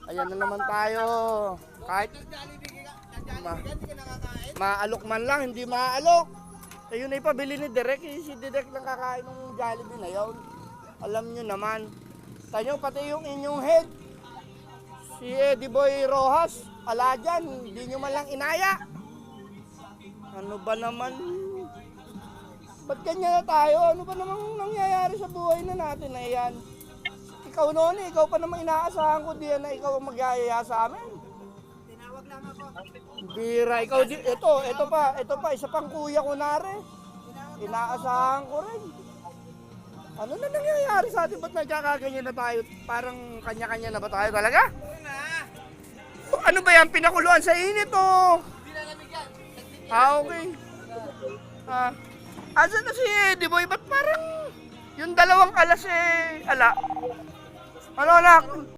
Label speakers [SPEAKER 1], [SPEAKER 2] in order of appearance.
[SPEAKER 1] Ayan na naman tayo. Kahit maalok man lang, hindi maalok. Ayun ay pabili ni Derek. Si Derek lang kakain ng Jollibee na yun. Alam nyo naman. Tanyo pati yung inyong head. Si Eddie Boy Rojas. Ala dyan, hindi nyo man lang inaya. Ano ba naman? Ba't ganyan na tayo? Ano ba namang nangyayari sa buhay na natin na yan? Ikaw noon ikaw pa naman inaasahan ko diyan na ikaw ang magyayaya sa amin.
[SPEAKER 2] Tinawag lang ako.
[SPEAKER 1] Bira, ikaw ito pa, isa pang kuya ko nare. Inaasahan ko rin. Ano na nangyayari sa atin? Ba't nagkakaganyan na tayo? Parang kanya-kanya na ba tayo talaga?
[SPEAKER 2] Oo nga.
[SPEAKER 1] Ano ba yan? Pinakuluan sa init oh.
[SPEAKER 2] Hindi lalamig yan.
[SPEAKER 1] Okay. Asan na si Eddie Boy? Ba't parang yung dalawang alas ala? Ano anak?